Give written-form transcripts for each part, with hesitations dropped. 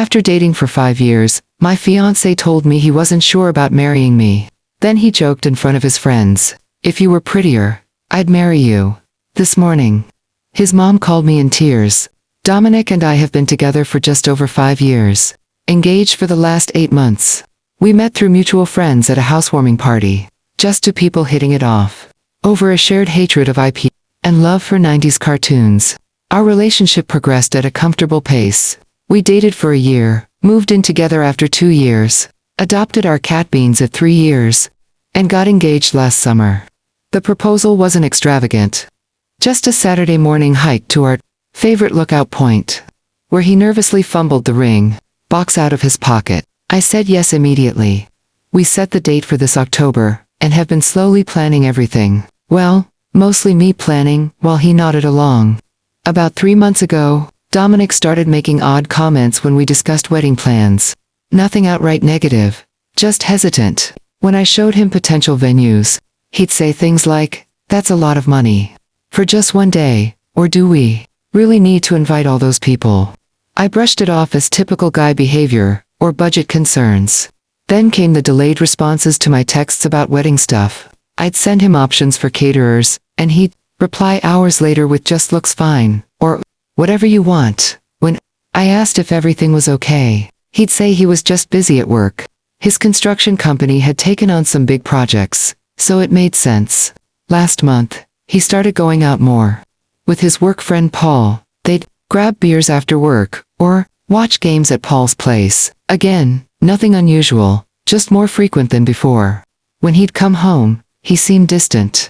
After dating for 5 years, my fiancé told me he wasn't sure about marrying me. Then he joked in front of his friends, "If you were prettier, I'd marry you." This morning, his mom called me in tears. Dominic and I have been together for just over 5 years. Engaged for the last 8 months. We met through mutual friends at a housewarming party. Just two people hitting it off. Over a shared hatred of IP and love for 90s cartoons. Our relationship progressed at a comfortable pace. We dated for a year, moved in together after 2 years, adopted our cat Beans at 3 years, and got engaged last summer. The proposal wasn't extravagant. Just a Saturday morning hike to our favorite lookout point, where he nervously fumbled the ring box out of his pocket. I said yes immediately. We set the date for this October, and have been slowly planning everything. Well, mostly me planning, while he nodded along. About 3 months ago, Dominic started making odd comments when we discussed wedding plans. Nothing outright negative, just hesitant. When I showed him potential venues, he'd say things like, "That's a lot of money. For just one day, or do we really need to invite all those people?" I brushed it off as typical guy behavior, or budget concerns. Then came the delayed responses to my texts about wedding stuff. I'd send him options for caterers, and he'd reply hours later with "just looks fine," or "whatever you want." When I asked if everything was okay, he'd say he was just busy at work. His construction company had taken on some big projects, so it made sense. Last month, he started going out more. With his work friend Paul, they'd grab beers after work, or watch games at Paul's place. Again, nothing unusual, just more frequent than before. When he'd come home, he seemed distant,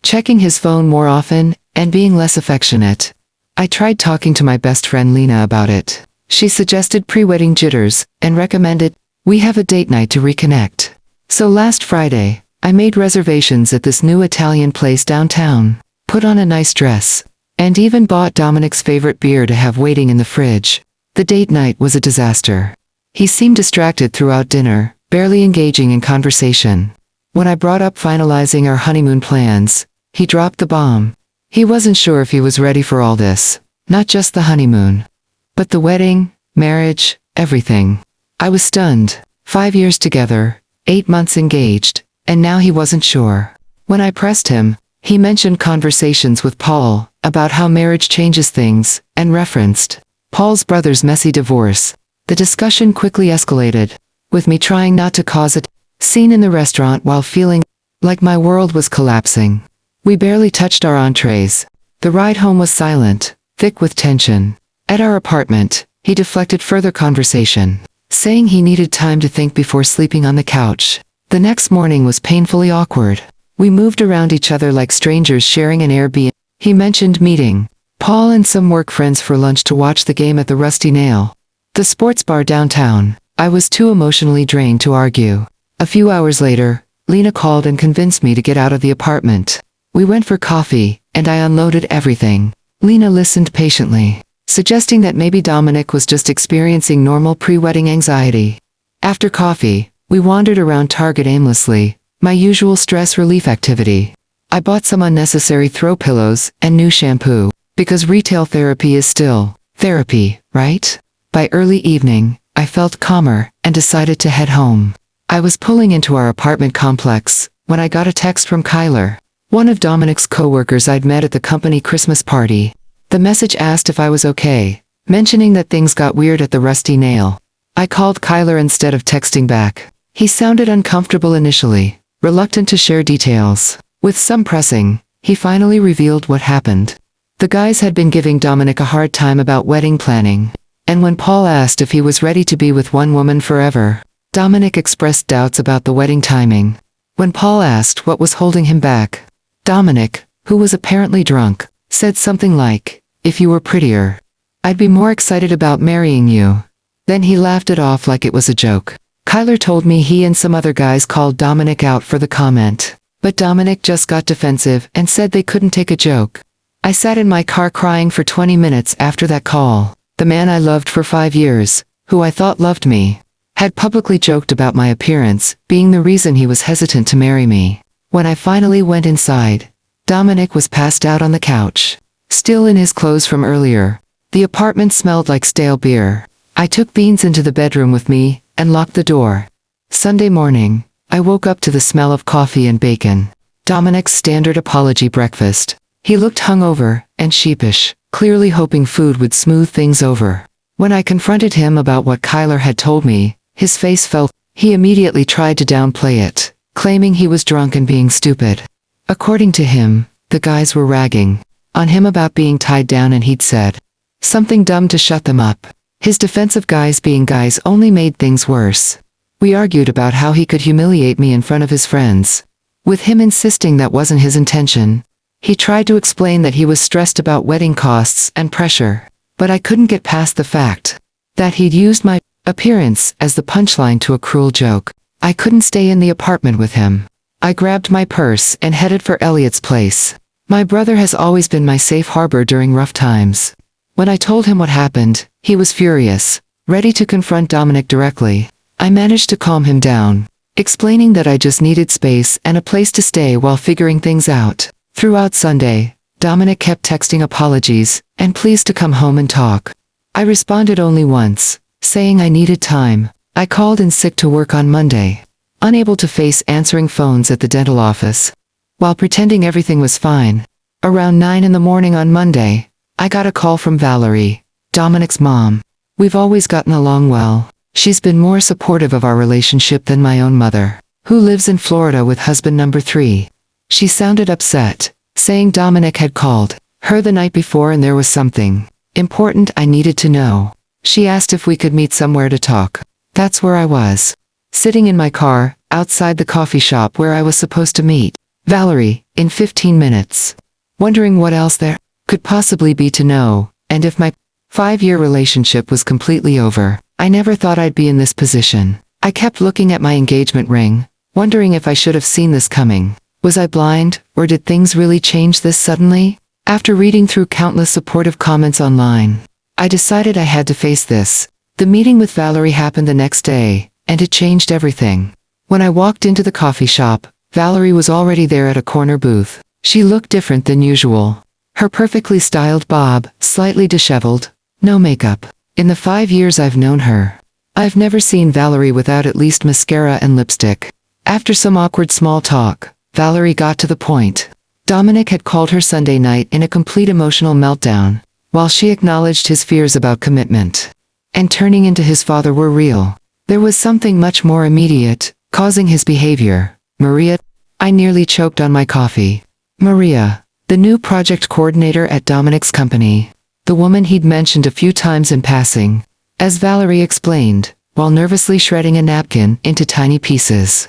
checking his phone more often, and being less affectionate. I tried talking to my best friend Lena about it. She suggested pre-wedding jitters, and recommended we have a date night to reconnect. So last Friday, I made reservations at this new Italian place downtown, put on a nice dress, and even bought Dominic's favorite beer to have waiting in the fridge. The date night was a disaster. He seemed distracted throughout dinner, barely engaging in conversation. When I brought up finalizing our honeymoon plans, he dropped the bomb. He wasn't sure if he was ready for all this, not just the honeymoon, but the wedding, marriage, everything. I was stunned. 5 years together, 8 months engaged, and now he wasn't sure. When I pressed him, he mentioned conversations with Paul about how marriage changes things, and referenced Paul's brother's messy divorce. The discussion quickly escalated, with me trying not to cause a scene in the restaurant while feeling like my world was collapsing. We barely touched our entrees. The ride home was silent, thick with tension. At our apartment, he deflected further conversation, saying he needed time to think before sleeping on the couch. The next morning was painfully awkward. We moved around each other like strangers sharing an Airbnb. He mentioned meeting Paul and some work friends for lunch to watch the game at the Rusty Nail, the sports bar downtown. I was too emotionally drained to argue. A few hours later, Lena called and convinced me to get out of the apartment. We went for coffee, and I unloaded everything. Lena listened patiently, suggesting that maybe Dominic was just experiencing normal pre-wedding anxiety. After coffee, we wandered around Target aimlessly, my usual stress relief activity. I bought some unnecessary throw pillows and new shampoo, because retail therapy is still therapy, right? By early evening, I felt calmer and decided to head home. I was pulling into our apartment complex when I got a text from Kyler, one of Dominic's coworkers I'd met at the company Christmas party. The message asked if I was okay, mentioning that things got weird at the Rusty Nail. I called Kyler instead of texting back. He sounded uncomfortable initially, reluctant to share details. With some pressing, he finally revealed what happened. The guys had been giving Dominic a hard time about wedding planning, and when Paul asked if he was ready to be with one woman forever, Dominic expressed doubts about the wedding timing. When Paul asked what was holding him back, Dominic, who was apparently drunk, said something like, "If you were prettier, I'd be more excited about marrying you." Then he laughed it off like it was a joke. Kyler told me he and some other guys called Dominic out for the comment, but Dominic just got defensive and said they couldn't take a joke. I sat in my car crying for 20 minutes after that call. The man I loved for 5 years, who I thought loved me, had publicly joked about my appearance being the reason he was hesitant to marry me. When I finally went inside, Dominic was passed out on the couch, still in his clothes from earlier. The apartment smelled like stale beer. I took Beans into the bedroom with me and locked the door. Sunday morning, I woke up to the smell of coffee and bacon. Dominic's standard apology breakfast. He looked hungover and sheepish, clearly hoping food would smooth things over. When I confronted him about what Kyler had told me, his face fell. He immediately tried to downplay it, claiming he was drunk and being stupid. According to him, the guys were ragging on him about being tied down and he'd said something dumb to shut them up. His defense of guys being guys only made things worse. We argued about how he could humiliate me in front of his friends, with him insisting that wasn't his intention. He tried to explain that he was stressed about wedding costs and pressure, but I couldn't get past the fact that he'd used my appearance as the punchline to a cruel joke. I couldn't stay in the apartment with him. I grabbed my purse and headed for Elliot's place. My brother has always been my safe harbor during rough times. When I told him what happened, he was furious, ready to confront Dominic directly. I managed to calm him down, explaining that I just needed space and a place to stay while figuring things out. Throughout Sunday, Dominic kept texting apologies and pleas to come home and talk. I responded only once, saying I needed time. I called in sick to work on Monday, unable to face answering phones at the dental office, while pretending everything was fine. Around 9 in the morning on Monday, I got a call from Valerie, Dominic's mom. We've always gotten along well. She's been more supportive of our relationship than my own mother, who lives in Florida with husband number 3. She sounded upset, saying Dominic had called her the night before and there was something important I needed to know. She asked if we could meet somewhere to talk. That's where I was, sitting in my car, outside the coffee shop where I was supposed to meet Valerie in 15 minutes, wondering what else there could possibly be to know, and if my 5-year relationship was completely over. I never thought I'd be in this position. I kept looking at my engagement ring, wondering if I should have seen this coming. Was I blind, or did things really change this suddenly? After reading through countless supportive comments online, I decided I had to face this. The meeting with Valerie happened the next day, and it changed everything. When I walked into the coffee shop, Valerie was already there at a corner booth. She looked different than usual. Her perfectly styled bob, slightly disheveled, no makeup. In the 5 years I've known her, I've never seen Valerie without at least mascara and lipstick. After some awkward small talk, Valerie got to the point. Dominic had called her Sunday night in a complete emotional meltdown, while she acknowledged his fears about commitment and turning into his father were real. There was something much more immediate, causing his behavior. Maria. I nearly choked on my coffee. Maria, the new project coordinator at Dominic's company. The woman he'd mentioned a few times in passing, as Valerie explained, while nervously shredding a napkin into tiny pieces.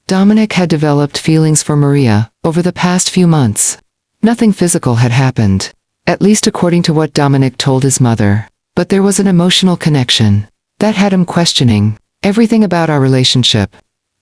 Dominic had developed feelings for Maria over the past few months. Nothing physical had happened, at least according to what Dominic told his mother, but there was an emotional connection that had him questioning everything about our relationship.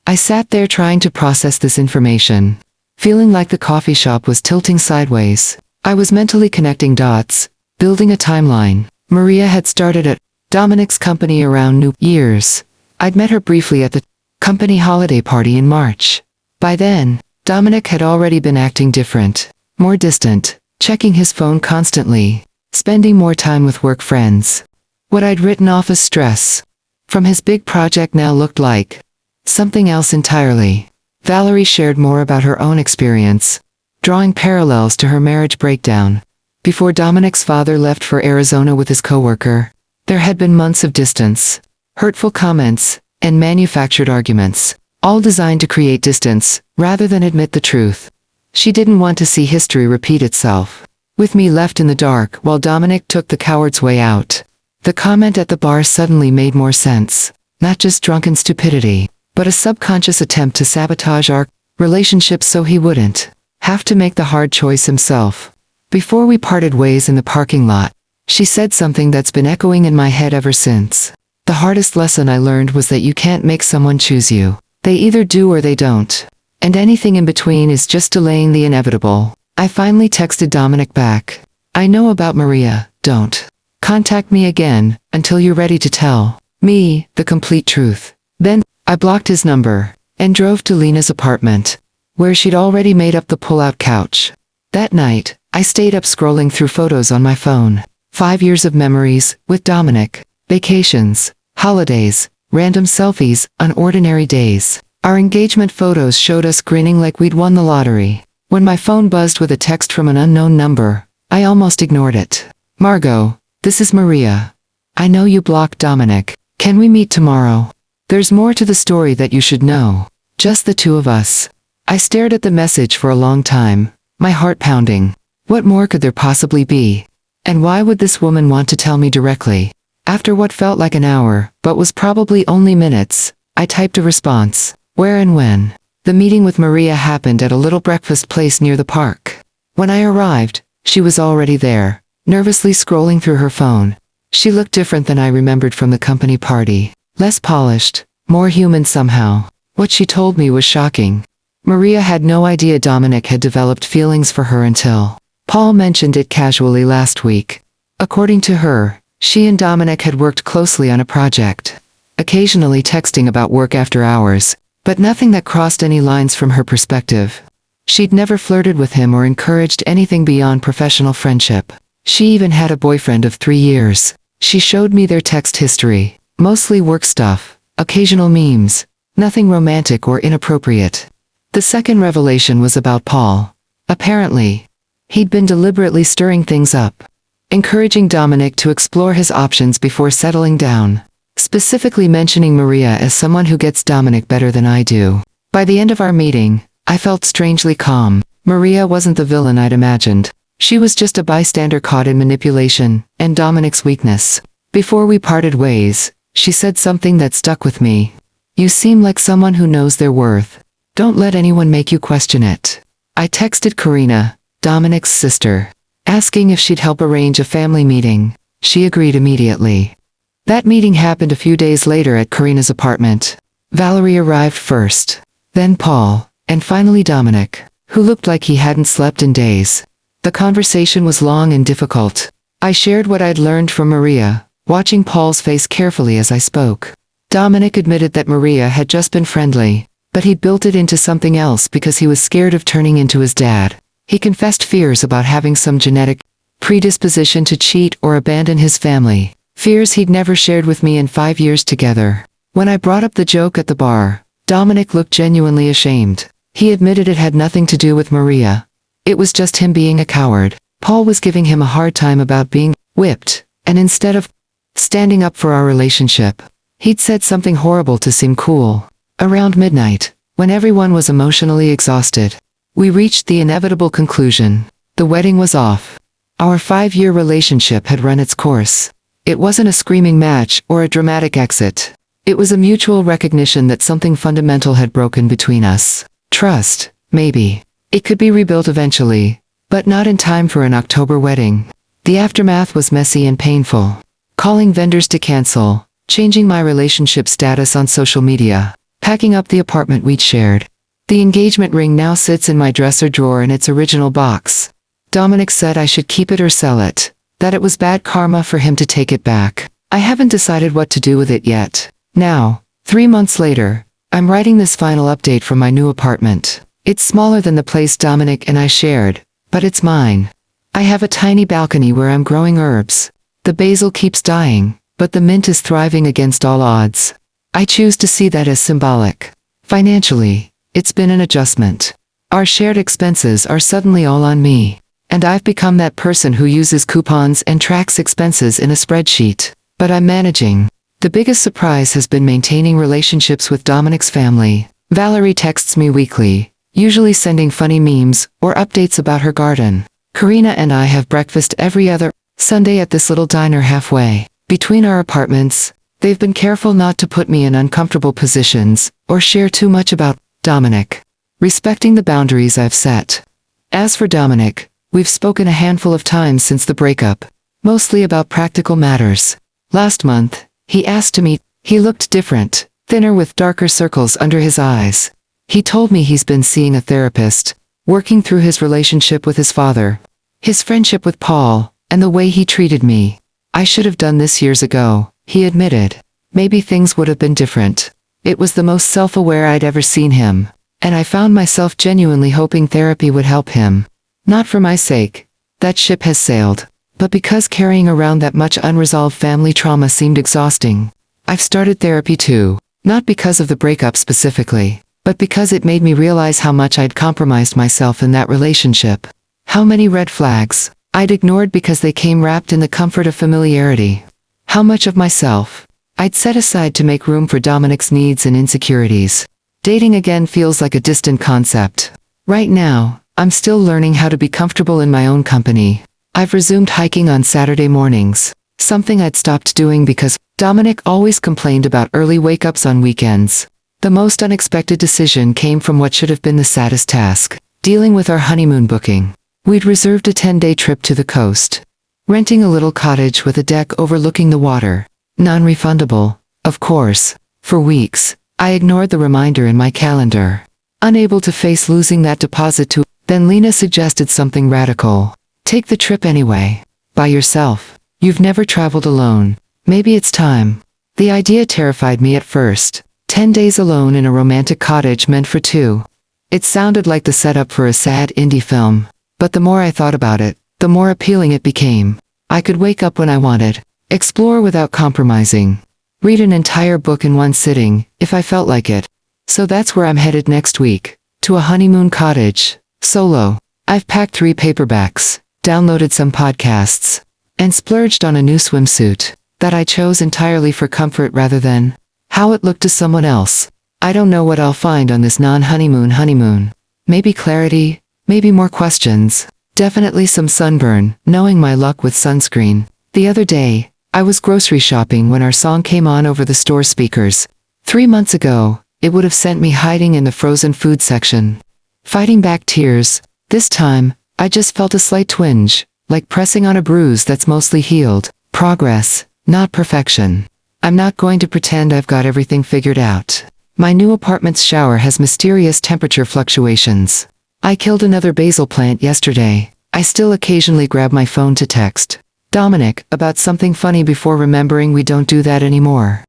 I sat there trying to process this information, feeling like the coffee shop was tilting sideways. I was mentally connecting dots, building a timeline. Maria had started at Dominic's company around New Year's. I'd met her briefly at the company holiday party in March. By then, Dominic had already been acting different, more distant, checking his phone constantly, spending more time with work friends. What I'd written off as stress from his big project now looked like something else entirely. Valerie shared more about her own experience, drawing parallels to her marriage breakdown. Before Dominic's father left for Arizona with his coworker, there had been months of distance, hurtful comments, and manufactured arguments, all designed to create distance, rather than admit the truth. She didn't want to see history repeat itself, with me left in the dark while Dominic took the coward's way out. The comment at the bar suddenly made more sense, not just drunken stupidity, but a subconscious attempt to sabotage our relationship so he wouldn't have to make the hard choice himself. Before we parted ways in the parking lot, she said something that's been echoing in my head ever since. The hardest lesson I learned was that you can't make someone choose you. They either do or they don't. And anything in between is just delaying the inevitable. I finally texted Dominic back. I know about Maria, don't contact me again until you're ready to tell me the complete truth. Then, I blocked his number and drove to Lena's apartment, where she'd already made up the pull-out couch. That night, I stayed up scrolling through photos on my phone. 5 years of memories with Dominic. Vacations, holidays, random selfies, on ordinary days. Our engagement photos showed us grinning like we'd won the lottery. When my phone buzzed with a text from an unknown number, I almost ignored it. Margot, this is Maria. I know you blocked Dominic. Can we meet tomorrow? There's more to the story that you should know. Just the two of us. I stared at the message for a long time, my heart pounding. What more could there possibly be? And why would this woman want to tell me directly? After what felt like an hour, but was probably only minutes, I typed a response. Where and when? The meeting with Maria happened at a little breakfast place near the park. When I arrived, she was already there, nervously scrolling through her phone. She looked different than I remembered from the company party. Less polished, more human somehow. What she told me was shocking. Maria had no idea Dominic had developed feelings for her until Paul mentioned it casually last week. According to her, she and Dominic had worked closely on a project, occasionally texting about work after hours, but nothing that crossed any lines from her perspective. She'd never flirted with him or encouraged anything beyond professional friendship. She even had a boyfriend of 3 years. She showed me their text history, mostly work stuff, occasional memes, nothing romantic or inappropriate. The second revelation was about Paul. Apparently, he'd been deliberately stirring things up, encouraging Dominic to explore his options before settling down, specifically mentioning Maria as someone who gets Dominic better than I do. By the end of our meeting, I felt strangely calm. Maria wasn't the villain I'd imagined. She was just a bystander caught in manipulation and Dominic's weakness. Before we parted ways, she said something that stuck with me. You seem like someone who knows their worth. Don't let anyone make you question it. I texted Karina, Dominic's sister, asking if she'd help arrange a family meeting. She agreed immediately. That meeting happened a few days later at Karina's apartment. Valerie arrived first, then Paul, and finally Dominic, who looked like he hadn't slept in days. The conversation was long and difficult. I shared what I'd learned from Maria, watching Paul's face carefully as I spoke. Dominic admitted that Maria had just been friendly, but he'd built it into something else because he was scared of turning into his dad. He confessed fears about having some genetic predisposition to cheat or abandon his family, fears he'd never shared with me in 5 years together. When I brought up the joke at the bar, Dominic looked genuinely ashamed. He admitted it had nothing to do with Maria. It was just him being a coward. Paul was giving him a hard time about being whipped, and instead of standing up for our relationship, he'd said something horrible to seem cool. Around midnight, when everyone was emotionally exhausted, we reached the inevitable conclusion. The wedding was off. Our 5-year relationship had run its course. It wasn't a screaming match or a dramatic exit. It was a mutual recognition that something fundamental had broken between us. Trust, maybe. It could be rebuilt eventually, but not in time for an October wedding. The aftermath was messy and painful. Calling vendors to cancel, changing my relationship status on social media, packing up the apartment we'd shared. The engagement ring now sits in my dresser drawer in its original box. Dominic said I should keep it or sell it, that it was bad karma for him to take it back. I haven't decided what to do with it yet. Now, 3 months later, I'm writing this final update from my new apartment. It's smaller than the place Dominic and I shared, but it's mine. I have a tiny balcony where I'm growing herbs. The basil keeps dying, but the mint is thriving against all odds. I choose to see that as symbolic. Financially, it's been an adjustment. Our shared expenses are suddenly all on me, and I've become that person who uses coupons and tracks expenses in a spreadsheet. But I'm managing. The biggest surprise has been maintaining relationships with Dominic's family. Valerie texts me weekly, usually sending funny memes or updates about her garden. Karina and I have breakfast every other Sunday at this little diner halfway between our apartments. They've been careful not to put me in uncomfortable positions or share too much about Dominic, respecting the boundaries I've set. As for Dominic, we've spoken a handful of times since the breakup, mostly about practical matters. Last month, he asked to meet. He looked different, thinner with darker circles under his eyes. He told me he's been seeing a therapist, working through his relationship with his father, his friendship with Paul, and the way he treated me. I should have done this years ago, he admitted. Maybe things would have been different. It was the most self-aware I'd ever seen him, and I found myself genuinely hoping therapy would help him. Not for my sake. That ship has sailed. But because carrying around that much unresolved family trauma seemed exhausting, I've started therapy too. Not because of the breakup specifically, but because it made me realize how much I'd compromised myself in that relationship. How many red flags I'd ignored because they came wrapped in the comfort of familiarity. How much of myself I'd set aside to make room for Dominic's needs and insecurities. Dating again feels like a distant concept. Right now, I'm still learning how to be comfortable in my own company. I've resumed hiking on Saturday mornings, something I'd stopped doing because Dominic always complained about early wake-ups on weekends. The most unexpected decision came from what should have been the saddest task, dealing with our honeymoon booking. We'd reserved a 10-day trip to the coast, renting a little cottage with a deck overlooking the water. Non-refundable, of course. For weeks, I ignored the reminder in my calendar, unable to face losing that deposit too. Then Lena suggested something radical. Take the trip anyway. By yourself. You've never traveled alone. Maybe it's time. The idea terrified me at first. 10 days alone in a romantic cottage meant for two. It sounded like the setup for a sad indie film. But the more I thought about it, the more appealing it became. I could wake up when I wanted, explore without compromising, read an entire book in one sitting, if I felt like it. So that's where I'm headed next week. To a honeymoon cottage. Solo. I've packed 3 paperbacks, downloaded some podcasts, and splurged on a new swimsuit that I chose entirely for comfort rather than how it looked to someone else. I don't know what I'll find on this honeymoon. Maybe clarity, maybe more questions, definitely some sunburn, knowing my luck with sunscreen. The other day, I was grocery shopping when our song came on over the store speakers. 3 months ago, it would have sent me hiding in the frozen food section, fighting back tears. This time, I just felt a slight twinge, like pressing on a bruise that's mostly healed. Progress, not perfection. I'm not going to pretend I've got everything figured out. My new apartment's shower has mysterious temperature fluctuations. I killed another basil plant yesterday. I still occasionally grab my phone to text Dominic about something funny before remembering we don't do that anymore.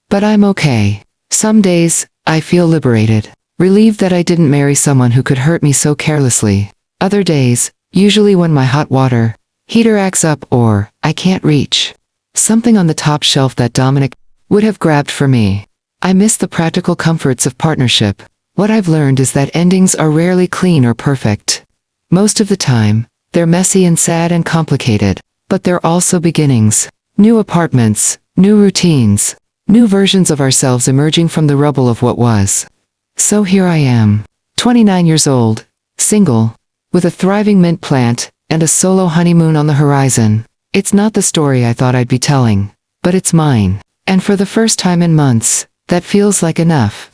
But I'm okay. Some days, I feel liberated, relieved that I didn't marry someone who could hurt me so carelessly. Other days, usually when my hot water heater acts up or I can't reach something on the top shelf that Dominic would have grabbed for me. I miss the practical comforts of partnership. What I've learned is that endings are rarely clean or perfect. Most of the time, they're messy and sad and complicated, but they're also beginnings. New apartments, new routines, new versions of ourselves emerging from the rubble of what was. So here I am, 29 years old, single, with a thriving mint plant, and a solo honeymoon on the horizon. It's not the story I thought I'd be telling, but it's mine. And for the first time in months, that feels like enough.